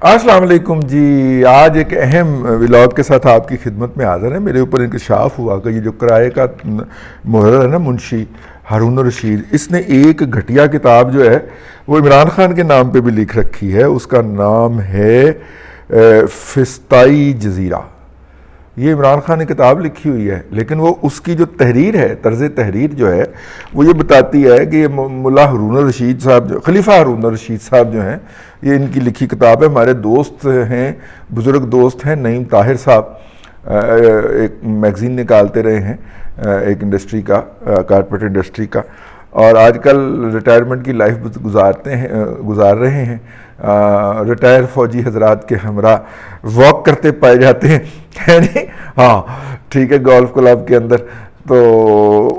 السلام علیکم جی، آج ایک اہم ولاگ کے ساتھ آپ کی خدمت میں حاضر ہیں۔ میرے اوپر انکشاف ہوا کہ یہ جو کرائے کا محرر ہے نا، منشی ہارون الرشید، اس نے ایک گھٹیا کتاب جو ہے وہ عمران خان کے نام پہ بھی لکھ رکھی ہے۔ اس کا نام ہے فسطائی جزیرہ۔ یہ عمران خان نے کتاب لکھی ہوئی ہے، لیکن وہ اس کی جو تحریر ہے، طرز تحریر جو ہے وہ یہ بتاتی ہے کہ یہ ملا ہارون الرشید صاحب، جو خلیفہ ہارون الرشید صاحب جو ہیں، یہ ان کی لکھی کتاب ہے۔ ہمارے دوست ہیں، بزرگ دوست ہیں، نعیم طاہر صاحب ایک میگزین نکالتے رہے ہیں ایک انڈسٹری کا، کارپوریٹ انڈسٹری کا، اور آج کل ریٹائرمنٹ کی لائف گزار رہے ہیں۔ ریٹائر فوجی حضرات کے ہمراہ واک کرتے پائے جاتے ہیں، یعنی ہاں ٹھیک ہے، گولف کلب کے اندر۔ تو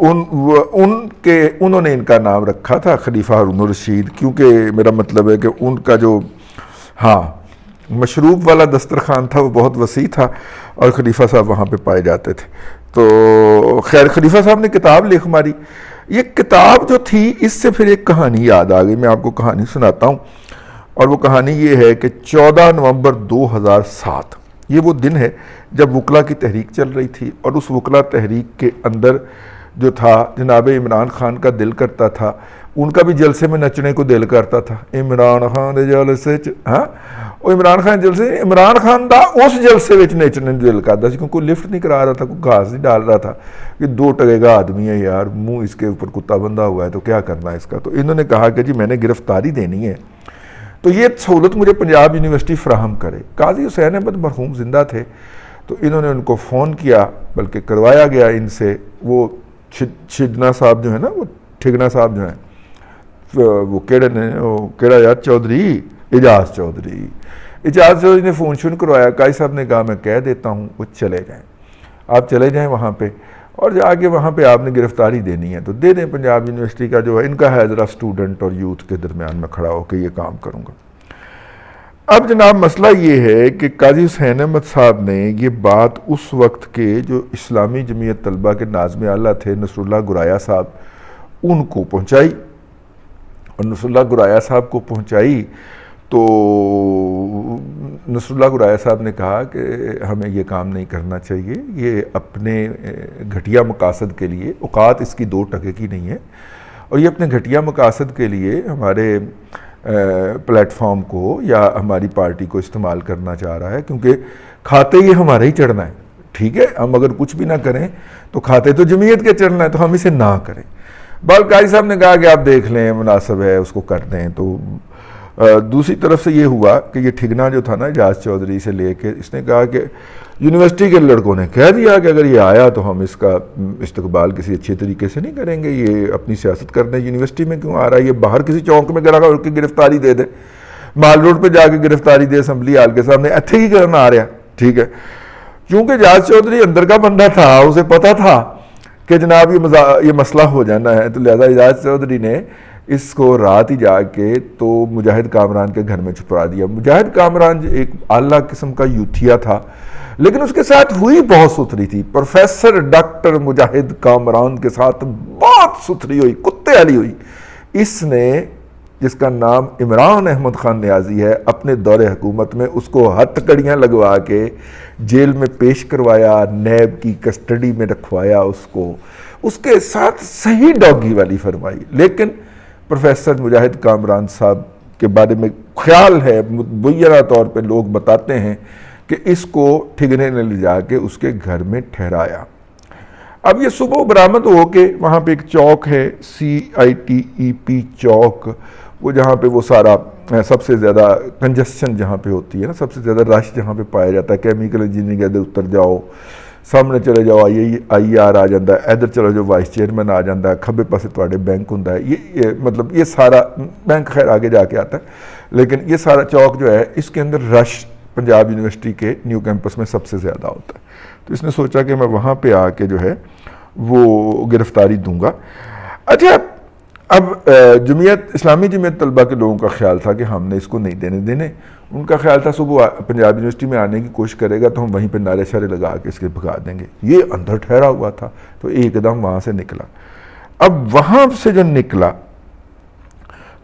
انہوں نے ان کا نام رکھا تھا خلیفہ ہارون الرشید، کیونکہ میرا مطلب ہے کہ ان کا جو مشروب والا دسترخوان تھا وہ بہت وسیع تھا، اور خلیفہ صاحب وہاں پہ پائے جاتے تھے۔ تو خیر، خلیفہ صاحب نے کتاب لکھ ماری۔ یہ کتاب جو تھی، اس سے پھر ایک کہانی یاد آ گئی، میں آپ کو کہانی سناتا ہوں، اور وہ کہانی یہ ہے کہ 14 نومبر 2007 یہ وہ دن ہے جب وکلا کی تحریک چل رہی تھی، اور اس وکلا تحریک کے اندر جو تھا جناب عمران خان کا دل کرتا تھا، ان کا بھی جلسے میں نچنے کو دل کرتا تھا۔ عمران خان دے جلسے وہ عمران خان جلسے، عمران خان دا اس جلسے وچ نچنے کو دل کرتا سی، کیونکہ کوئی لفٹ نہیں کرا رہا تھا، کوئی گھاس نہیں ڈال رہا تھا کہ 2 ٹکے گا آدمی ہے یار، منہ اس کے اوپر کتا بندھا ہوا ہے تو کیا کرنا ہے اس کا۔ تو انہوں نے کہا کہ جی میں نے گرفتاری دینی ہے، تو یہ سہولت مجھے پنجاب یونیورسٹی فراہم کرے۔ قاضی حسین احمد مرحوم زندہ تھے، تو انہوں نے ان کو فون کیا، بلکہ کروایا گیا ان سے۔ وہ چھدنا صاحب جو ہے نا، وہ ٹھگنا صاحب جو ہیں، وہ کیڑا یار چودھری، اعجاز چودھری نے فون کروایا۔ قاضی صاحب نے کہا میں کہہ دیتا ہوں، وہ چلے جائیں، آپ چلے جائیں وہاں پہ، اور جا کے وہاں پہ آپ نے گرفتاری دینی ہے تو دے دیں۔ پنجاب یونیورسٹی کا جو ہے، ان کا ہے ذرا اسٹوڈنٹ اور یوتھ کے درمیان میں کھڑا ہو کے یہ کام کروں گا۔ اب جناب مسئلہ یہ ہے کہ قاضی حسین احمد صاحب نے یہ بات اس وقت کے جو اسلامی جمعیت طلبہ کے ناظم اعلیٰ تھے نصر اللہ گرایا صاحب، ان کو پہنچائی، اور نصر اللہ گرایا صاحب کو پہنچائی تو نصر اللہ گرایا صاحب نے کہا کہ ہمیں یہ کام نہیں کرنا چاہیے، یہ اپنے گھٹیا مقاصد کے لیے، اوقات اس کی 2 ٹکے کی نہیں ہے، اور یہ اپنے گھٹیا مقاصد کے لیے ہمارے پلیٹ فارم کو یا ہماری پارٹی کو استعمال کرنا چاہ رہا ہے، کیونکہ کھاتے یہ ہمارے ہی چڑھنا ہے، ٹھیک ہے، ہم اگر کچھ بھی نہ کریں تو کھاتے تو جمعیت کے چڑھنا ہے، تو ہم اسے نہ کریں۔ قاضی صاحب نے کہا کہ آپ دیکھ لیں، مناسب ہے اس کو کر دیں۔ تو دوسری طرف سے یہ ہوا کہ یہ ٹھگنا جو تھا نا، اعجاز چودھری سے لے کے، اس نے کہا کہ یونیورسٹی کے لڑکوں نے کہہ دیا کہ اگر یہ آیا تو ہم اس کا استقبال کسی اچھے طریقے سے نہیں کریں گے، یہ اپنی سیاست کرنے یونیورسٹی میں کیوں آ رہا ہے، یہ باہر کسی چونک میں گرا کر کے گرفتاری دے دے، مال روڈ پہ جا کے گرفتاری دے اسمبلی ہال کے سامنے، ایتھے ہی کرنا آ رہا، ٹھیک ہے۔ کیونکہ اعجاز چودھری اندر کا بندہ تھا، اسے پتا تھا کہ جناب یہ مسئلہ ہو جانا ہے، تو لہذا اعجاز چودھری نے اس کو رات ہی جا کے تو مجاہد کامران کے گھر میں چھپا دیا۔ مجاہد کامران ایک اعلیٰ قسم کا یوتھیا تھا، لیکن اس کے ساتھ ہوئی بہت ستھری تھی۔ پروفیسر ڈاکٹر مجاہد کامران کے ساتھ بہت ستھری ہوئی، کتے والی ہوئی۔ اس نے، جس کا نام عمران احمد خان نیازی ہے، اپنے دور حکومت میں اس کو ہتھ کڑیاں لگوا کے جیل میں پیش کروایا، نیب کی کسٹڈی میں رکھوایا اس کو، اس کے ساتھ صحیح ڈاگی والی فرمائی۔ لیکن پروفیسر مجاہد کامران صاحب کے بارے میں خیال ہے، مبینہ طور پہ لوگ بتاتے ہیں کہ اس کو ٹھگنے نے لے جا کے اس کے گھر میں ٹھہرایا۔ اب یہ صبح برآمد ہو کے وہاں پہ ایک چوک ہے، CITEP چوک، وہ جہاں پہ وہ سارا سب سے زیادہ کنجسشن جہاں پہ ہوتی ہے نا، سب سے زیادہ رش جہاں پہ پایا جاتا ہے، کیمیکل انجینئرنگ ادھر اتر جاؤ، سامنے چلے جاؤ IR آ جاتا ہے، ادھر چلے جاؤ وائس چیئرمین آ جاتا ہے، کھبے پاسے تواڈے بینک ہوندا ہے، یہ مطلب یہ سارا بینک خیر آگے جا کے آتا ہے، لیکن یہ سارا چوک جو ہے، اس کے اندر رش پنجاب یونیورسٹی کے نیو کیمپس میں سب سے زیادہ ہوتا ہے۔ تو اس نے سوچا کہ میں وہاں پہ آ کے جو ہے وہ گرفتاری دوں گا۔ اچھا، اب اسلامی جمعیت طلبہ کے لوگوں کا خیال تھا کہ ہم نے اس کو نہیں دینے۔ ان کا خیال تھا صبح پنجاب یونیورسٹی میں آنے کی کوشش کرے گا تو ہم وہیں پہ نعرے شعرے لگا کے اس کے بھگا دیں گے۔ یہ اندر ٹھہرا ہوا تھا، تو ایک دم وہاں سے نکلا۔ اب وہاں سے جو نکلا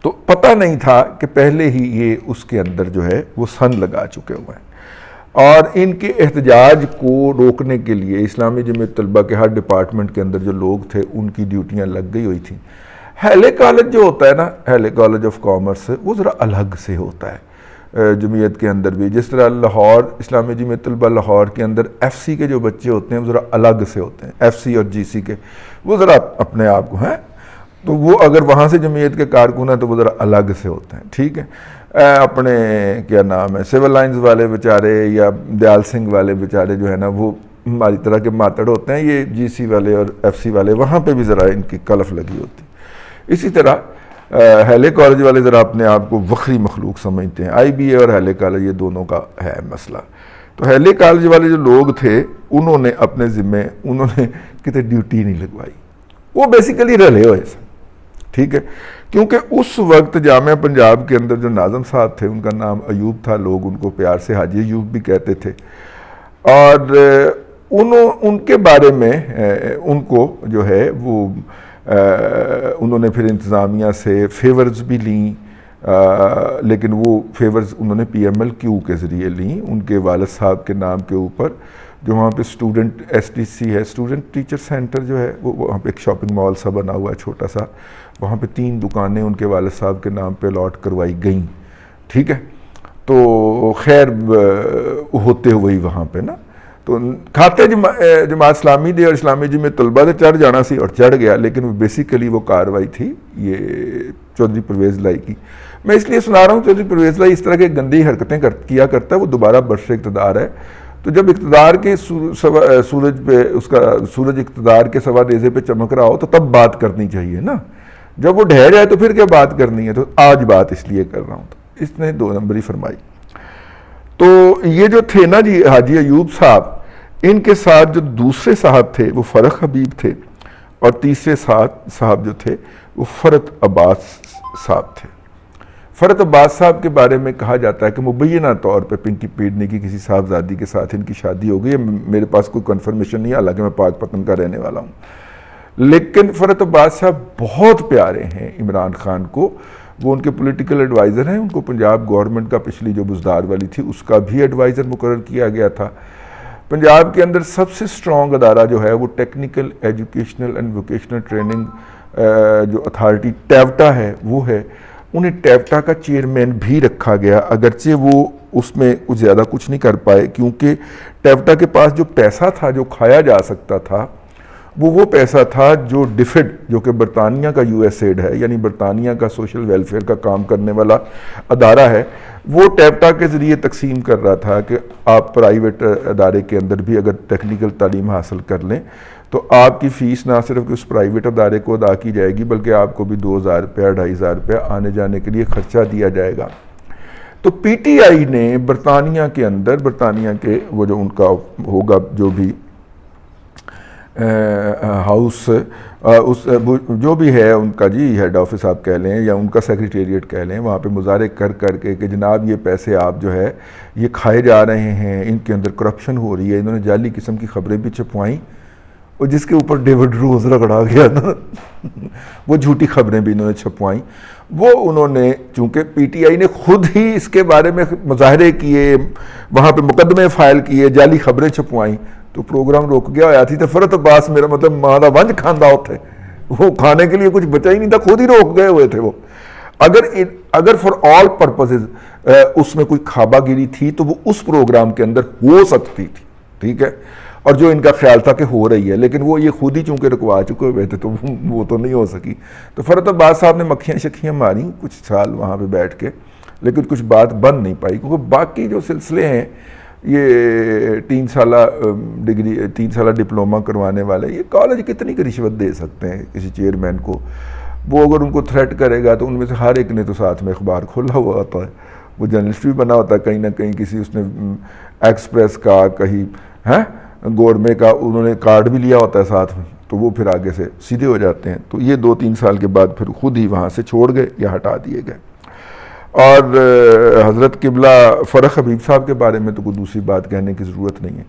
تو پتہ نہیں تھا کہ پہلے ہی یہ اس کے اندر جو ہے وہ سن لگا چکے ہوئے ہیں، اور ان کے احتجاج کو روکنے کے لیے اسلامی جمعیت طلبہ کے ہر ڈپارٹمنٹ کے اندر جو لوگ تھے ان کی ڈیوٹیاں لگ گئی ہوئی تھیں۔ ہیلے کالج جو ہوتا ہے نا، ہیلے کالج آف کامرس، وہ ذرا الگ سے ہوتا ہے جمعیت کے اندر بھی، جس طرح لاہور اسلامی جمعیت طلبہ لاہور کے اندر ایف سی کے جو بچے ہوتے ہیں وہ ذرا الگ سے ہوتے ہیں، ایف سی اور جی سی کے وہ ذرا اپنے آپ کو ہیں، تو وہ اگر وہاں سے جمعیت کے کارکن ہیں تو وہ ذرا الگ سے ہوتے ہیں، ٹھیک ہے۔ اپنے کیا نام ہے سول لائنز والے بیچارے یا دیال سنگھ والے بیچارے جو ہے نا وہ ہماری طرح کے ماتڑ ہوتے ہیں، یہ جی سی والے اور ایف سی والے وہاں پہ بھی ذرا ان کی کلف لگی ہوتی۔ اسی طرح ہیلے کالج والے ذرا اپنے آپ کو وکری مخلوق سمجھتے ہیں، آئی بی اے اور ہیلے کالج یہ دونوں کا ہے مسئلہ۔ تو ہیلے کالج والے جو لوگ تھے انہوں نے اپنے ذمے انہوں نے کتے ڈیوٹی نہیں لگوائی، وہ بیسیکلی رلے ہوئے تھے، ٹھیک ہے، کیونکہ اس وقت جامعہ پنجاب کے اندر جو ناظم صاحب تھے ان کا نام ایوب تھا، لوگ ان کو پیار سے حاجی ایوب بھی کہتے تھے، اور ان کے بارے میں ان کو جو ہے وہ انہوں نے پھر انتظامیہ سے فیورز بھی لیں، لیکن وہ فیورز انہوں نے پی ایم ایل کیو کے ذریعے لیں ان کے والد صاحب کے نام کے اوپر، جو وہاں پہ اسٹوڈنٹ ایس ٹی سی ہے، اسٹوڈنٹ ٹیچر سینٹر جو ہے، وہ وہاں پہ ایک شاپنگ مال سا بنا ہوا ہے چھوٹا سا، وہاں پہ 3 دکانیں ان کے والد صاحب کے نام پہ الاٹ کروائی گئیں، ٹھیک ہے۔ تو خیر ہوتے ہوئے وہاں پہ نا تو کھاتے جماعت اسلامی دے اور اسلامی جمعیت طلبہ دے چڑھ جانا سی اور چڑھ گیا، لیکن بیسیکلی وہ کاروائی تھی یہ چودھری پرویز لائی کی۔ میں اس لیے سنا رہا ہوں چودھری پرویز لائی اس طرح کی گندی حرکتیں کیا کرتا ہے، وہ دوبارہ برسر اقتدار ہے، تو جب اقتدار کے سورج پہ اس کا سورج اقتدار کے سوا نیزے پہ چمک رہا ہو تو تب بات کرنی چاہیے نا، جب وہ ڈھہ جائے تو پھر کیا بات کرنی ہے، تو آج بات اس لیے کر رہا ہوں۔ تو اس نے 2 نمبری فرمائی۔ تو یہ جو تھے نا جی حاجی ایوب صاحب، ان کے ساتھ جو دوسرے صاحب تھے وہ فرخ حبیب تھے، اور تیسرے صاحب جو تھے وہ فرت عباس صاحب تھے۔ فرت عباس صاحب کے بارے میں کہا جاتا ہے کہ مبینہ طور پہ پنکی پیڈنی کی کسی صاحبزادی کے ساتھ ان کی شادی ہو گئی، میرے پاس کوئی کنفرمیشن نہیں ہے، حالانکہ میں پاک پتن کا رہنے والا ہوں، لیکن فرت عباس صاحب بہت پیارے ہیں عمران خان کو، وہ ان کے پولیٹیکل ایڈوائزر ہیں، ان کو پنجاب گورنمنٹ کا پچھلی جو بزدار والی تھی اس کا بھی ایڈوائزر مقرر کیا گیا تھا۔ پنجاب کے اندر سب سے سٹرونگ ادارہ جو ہے وہ technical educational and vocational training جو اتھارٹی ٹیوٹا ہے وہ ہے، انہیں ٹیوٹا کا چیئرمین بھی رکھا گیا، اگرچہ وہ اس میں کچھ زیادہ کچھ نہیں کر پائے، کیونکہ ٹیوٹا کے پاس جو پیسہ تھا جو کھایا جا سکتا تھا وہ پیسہ تھا جو ڈیفڈ، جو کہ برطانیہ کا یو ایس ایڈ ہے، یعنی برطانیہ کا سوشل ویلفیئر کا کام کرنے والا ادارہ ہے، وہ ٹیوٹا کے ذریعے تقسیم کر رہا تھا کہ آپ پرائیویٹ ادارے کے اندر بھی اگر ٹیکنیکل تعلیم حاصل کر لیں تو آپ کی فیس نہ صرف اس پرائیویٹ ادارے کو ادا کی جائے گی بلکہ آپ کو بھی 2000 روپیہ 2500 روپیہ آنے جانے کے لیے خرچہ دیا جائے گا۔ تو پی ٹی آئی نے برطانیہ کے اندر، برطانیہ کے وہ جو ان کا ہوگا جو بھی ہاؤس جو بھی ہے ان کا جی ہیڈ آفس آپ کہہ لیں یا ان کا سیکریٹریٹ کہہ لیں، وہاں پہ مظاہرے کر کے کہ جناب یہ پیسے آپ جو ہے یہ کھائے جا رہے ہیں، ان کے اندر کرپشن ہو رہی ہے، انہوں نے جعلی قسم کی خبریں بھی چھپوائیں، اور جس کے اوپر ڈیوڈ روز رگڑا گیا نا وہ جھوٹی خبریں بھی انہوں نے چھپوائیں، وہ انہوں نے چونکہ پی ٹی آئی نے خود ہی اس کے بارے میں مظاہرے کیے، وہاں پہ مقدمے فائل کیے، جعلی خبریں چھپوائیں، تو پروگرام روک گیا ہوا تھی۔ تو فرت عباس میرا مطلب ماں دا ونج کھاندہ ہوتے، وہ کھانے کے لیے کچھ بچا ہی نہیں تھا، خود ہی روک گئے ہوئے تھے وہ۔ اگر فار آل پرپزز اس میں کوئی کھابہ گیری تھی تو وہ اس پروگرام کے اندر ہو سکتی تھی، ٹھیک ہے، اور جو ان کا خیال تھا کہ ہو رہی ہے، لیکن وہ یہ خود ہی چونکہ رکوا چکے ہوئے تھے تو وہ تو نہیں ہو سکی۔ تو فرت عباس صاحب نے مکھیاں شکھیاں ماری کچھ سال وہاں پہ بیٹھ کے، لیکن کچھ بات بن نہیں پائی، کیونکہ باقی جو سلسلے ہیں یہ 3 سالہ ڈگری 3 سالہ ڈپلومہ کروانے والے، یہ کالج کتنی کی رشوت دے سکتے ہیں کسی چیئرمین کو؟ وہ اگر ان کو تھریٹ کرے گا تو ان میں سے ہر ایک نے تو ساتھ میں اخبار کھولا ہوا ہوتا ہے، وہ جرنلسٹ بھی بنا ہوتا ہے کہیں نہ کہیں، کسی اس نے ایکسپریس کا کہیں گورمے کا انہوں نے کارڈ بھی لیا ہوتا ہے ساتھ میں، تو وہ پھر آگے سے سیدھے ہو جاتے ہیں۔ تو یہ 2-3 سال کے بعد پھر خود ہی وہاں سے چھوڑ گئے یا ہٹا دیے گئے۔ اور حضرت قبلہ فرخ حبیب صاحب کے بارے میں تو کوئی دوسری بات کہنے کی ضرورت نہیں ہے۔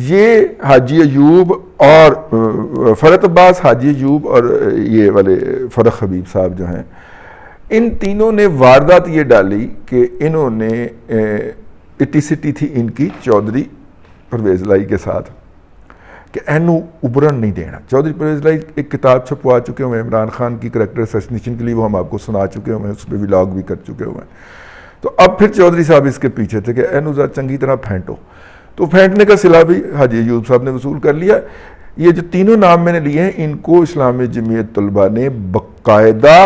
یہ حاجی ایوب اور فرت عباس، حاجی ایوب اور یہ والے فرخ حبیب صاحب جو ہیں، ان تینوں نے واردات یہ ڈالی کہ انہوں نے اٹیسٹی تھی ان کی چودھری پرویز لائی کے ساتھ کہ اینو ابھرن نہیں دینا. چودھری پرویز لائی ایک کتاب چھپوا چکے ہوئے ہیں عمران خان کی کریکٹر اسیسنیشن کے لیے, وہ ہم آپ کو سنا چکے ہوئے ہیں, اس پہ ولاگ بھی کر چکے ہوئے ہیں. تو اب پھر چودھری صاحب اس کے پیچھے تھے کہ اینو ذرا چنگی طرح پھینٹو. تو پھینٹنے کا صلہ بھی حاجی ایوب صاحب نے وصول کر لیا. یہ جو تینوں نام میں نے لیے ہیں ان کو اسلامی جمعیت طلبہ نے باقاعدہ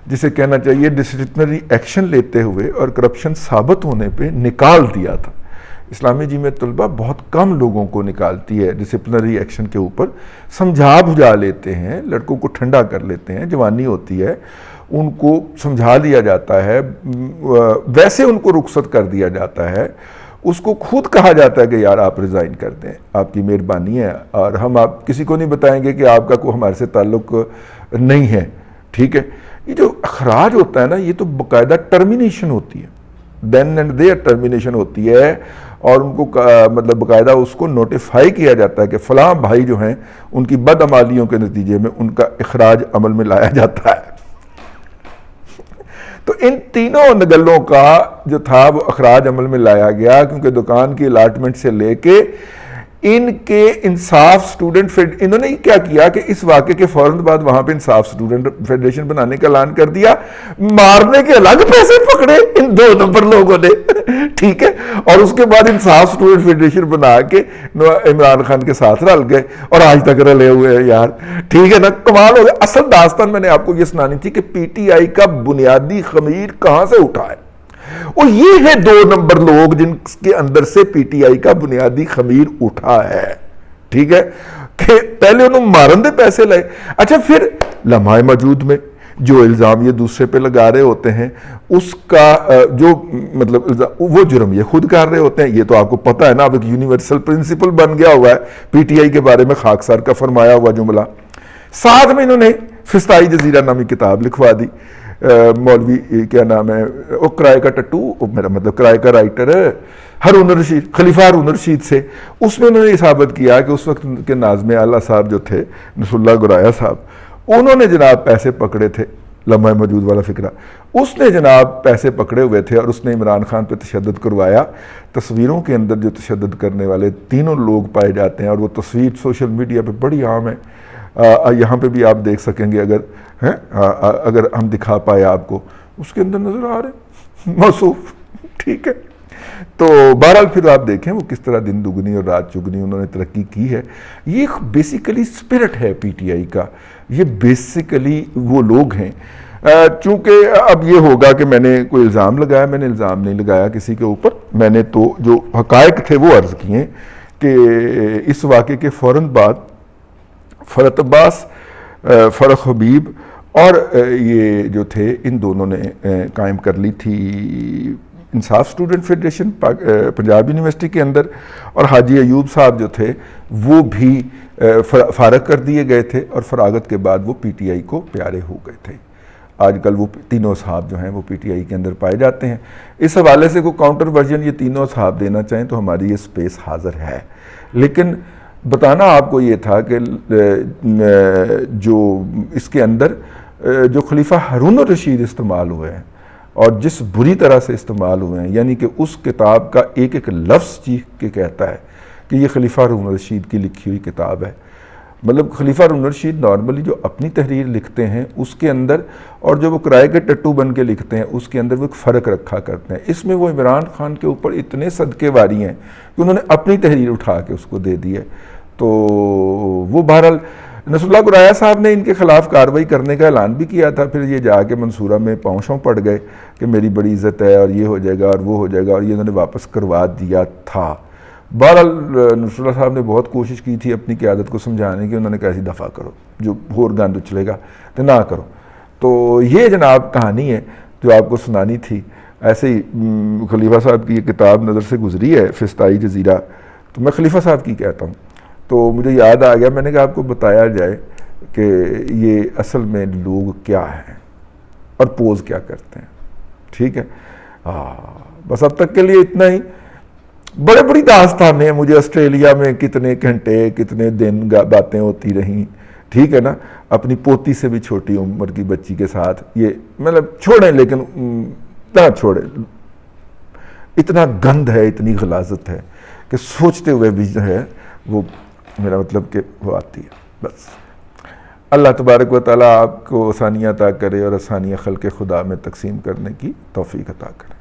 جسے کہنا چاہیے ڈسپلنری ایکشن لیتے ہوئے اور کرپشن ثابت ہونے پہ نکال دیا تھا. اسلامی جمعیت طلبہ بہت کم لوگوں کو نکالتی ہے ڈسپلنری ایکشن کے اوپر, سمجھا بجھا لیتے ہیں, لڑکوں کو ٹھنڈا کر لیتے ہیں, جوانی ہوتی ہے ان کو سمجھا دیا جاتا ہے, ویسے ان کو رخصت کر دیا جاتا ہے, اس کو خود کہا جاتا ہے کہ یار آپ ریزائن کر دیں, آپ کی مہربانی ہے, اور ہم آپ کسی کو نہیں بتائیں گے کہ آپ کا کوئی ہمارے سے تعلق نہیں ہے. ٹھیک ہے, یہ جو اخراج ہوتا ہے نا, یہ تو باقاعدہ ٹرمینیشن ہوتی ہے, دین اینڈ دیئر ٹرمینیشن ہوتی ہے, اور ان کو مطلب باقاعدہ اس کو نوٹیفائی کیا جاتا ہے کہ فلاں بھائی جو ہیں ان کی بدعمالیوں کے نتیجے میں ان کا اخراج عمل میں لایا جاتا ہے. تو ان تینوں نگلوں کا جو تھا وہ اخراج عمل میں لایا گیا, کیونکہ دکان کی الاٹمنٹ سے لے کے ان کے انصاف اسٹوڈنٹ انہوں نے کیا کیا کہ اس واقعے کے فوراً بعد وہاں پہ انصاف اسٹوڈنٹ فیڈریشن بنانے کا اعلان کر دیا, مارنے کے الگ پیسے پکڑے ان 2 نمبر لوگوں نے. ٹھیک ہے, اور اس کے بعد انصاف اسٹوڈنٹ فیڈریشن بنا کے عمران خان کے ساتھ رل گئے, اور آج تک رلے ہوئے ہیں یار. ٹھیک ہے نا, کمال ہو گیا. اصل داستان میں نے آپ کو یہ سنانی تھی کہ پی ٹی آئی کا بنیادی خمیر کہاں سے اٹھا ہے, اور یہ ہے 2 نمبر لوگ جن کے اندر سے پی ٹی آئی کا بنیادی خمیر اٹھا ہے. ٹھیک ہے, کہ پہلے انہوں مارندے پیسے لائے. اچھا, پھر لمحہ موجود میں جو الزام یہ دوسرے پہ لگا رہے ہوتے ہیں, اس کا جو مطلب وہ جرم یہ خود کر رہے ہوتے ہیں. یہ تو آپ کو پتہ ہے نا, اب ایک یونیورسل پرنسپل بن گیا ہوا ہے پی ٹی آئی کے بارے میں, خاکسار کا فرمایا ہوا جملہ. ساتھ میں انہوں نے فسطائی جزیرہ نامی کتاب لکھوا دی, مولوی کیا نام ہے, وہ کرائے کا ٹٹو, میرا مطلب کرائے کا رائٹر ہارون الرشید, خلیفہ ہارون الرشید سے. اس میں انہوں نے یہ ثابت کیا کہ اس وقت کے ناظم اعلیٰ صاحب جو تھے نصر اللہ گرایا صاحب, انہوں نے جناب پیسے پکڑے تھے. لمحہ موجود والا فکرہ, اس نے جناب پیسے پکڑے ہوئے تھے, اور اس نے عمران خان پہ تشدد کروایا. تصویروں کے اندر جو تشدد کرنے والے تینوں لوگ پائے جاتے ہیں, اور وہ تصویر سوشل میڈیا پہ بڑی عام ہے, یہاں پہ بھی آپ دیکھ سکیں گے اگر ہم دکھا پائے آپ کو, اس کے اندر نظر آ رہے ہیں موصوف. ٹھیک ہے, تو بہرحال پھر آپ دیکھیں وہ کس طرح دن دگنی اور رات چگنی انہوں نے ترقی کی ہے. یہ بیسیکلی اسپرٹ ہے پی ٹی آئی کا, یہ بیسیکلی وہ لوگ ہیں. چونکہ اب یہ ہوگا کہ میں نے کوئی الزام لگایا, میں نے الزام نہیں لگایا کسی کے اوپر, میں نے تو جو حقائق تھے وہ عرض کیے کہ اس واقعے کے فوراً بعد فرت عباس, فرخ حبیب اور یہ جو تھے ان دونوں نے قائم کر لی تھی انصاف اسٹوڈنٹ فیڈریشن پنجاب یونیورسٹی کے اندر, اور حاجی ایوب صاحب جو تھے وہ بھی فارغ کر دیے گئے تھے, اور فراغت کے بعد وہ پی ٹی آئی کو پیارے ہو گئے تھے. آج کل وہ تینوں صاحب جو ہیں وہ پی ٹی آئی کے اندر پائے جاتے ہیں. اس حوالے سے کوئی کاؤنٹر ورژن یہ تینوں صاحب دینا چاہیں تو ہماری یہ سپیس حاضر ہے, لیکن بتانا آپ کو یہ تھا کہ جو اس کے اندر جو خلیفہ ہارون الرشید استعمال ہوئے ہیں, اور جس بری طرح سے استعمال ہوئے ہیں, یعنی کہ اس کتاب کا ایک ایک لفظ چیخ کے کہتا ہے کہ یہ خلیفہ ہارون الرشید کی لکھی ہوئی کتاب ہے. مطلب خلیفہ ہارون الرشید نارملی جو اپنی تحریر لکھتے ہیں اس کے اندر, اور جو وہ کرائے کے ٹٹو بن کے لکھتے ہیں اس کے اندر وہ ایک فرق رکھا کرتے ہیں. اس میں وہ عمران خان کے اوپر اتنے صدقے واری ہیں کہ انہوں نے اپنی تحریر اٹھا کے اس کو دے دی ہے. تو وہ بہرحال نصر اللہ گرایا صاحب نے ان کے خلاف کارروائی کرنے کا اعلان بھی کیا تھا, پھر یہ جا کے منصورہ میں پاؤں پڑ گئے کہ میری بڑی عزت ہے اور یہ ہو جائے گا اور وہ ہو جائے گا, اور یہ انہوں نے واپس کروا دیا تھا. بہرحال نصر اللہ صاحب نے بہت کوشش کی تھی اپنی قیادت کو سمجھانے کی, انہوں نے کہا ایسی دفع کرو, جو ہور گند اچھلے گا تو نہ کرو. تو یہ جناب کہانی ہے جو آپ کو سنانی تھی. ایسے ہی خلیفہ صاحب کی یہ کتاب نظر سے گزری ہے فسطائی جزیرہ, تو میں خلیفہ صاحب کی کہتا ہوں, تو مجھے یاد آ گیا, میں نے کہا آپ کو بتایا جائے کہ یہ اصل میں لوگ کیا ہیں اور پوز کیا کرتے ہیں. ٹھیک ہے, بس اب تک کے لیے اتنا ہی. بڑے بڑی داستانیں ہیں, مجھے آسٹریلیا میں کتنے گھنٹے کتنے دن باتیں ہوتی رہیں. ٹھیک ہے نا، اپنی پوتی سے بھی چھوٹی عمر کی بچی کے ساتھ یہ مطلب چھوڑیں، لیکن نہ چھوڑیں، اتنا گند ہے، اتنی غلاظت ہے کہ سوچتے ہوئے بھی جو ہے وہ میرا مطلب کہ وہ آتی ہے. بس اللہ تبارک و تعالیٰ آپ کو آسانیاں عطا کرے اور آسانیاں خلق خدا میں تقسیم کرنے کی توفیق عطا کرے.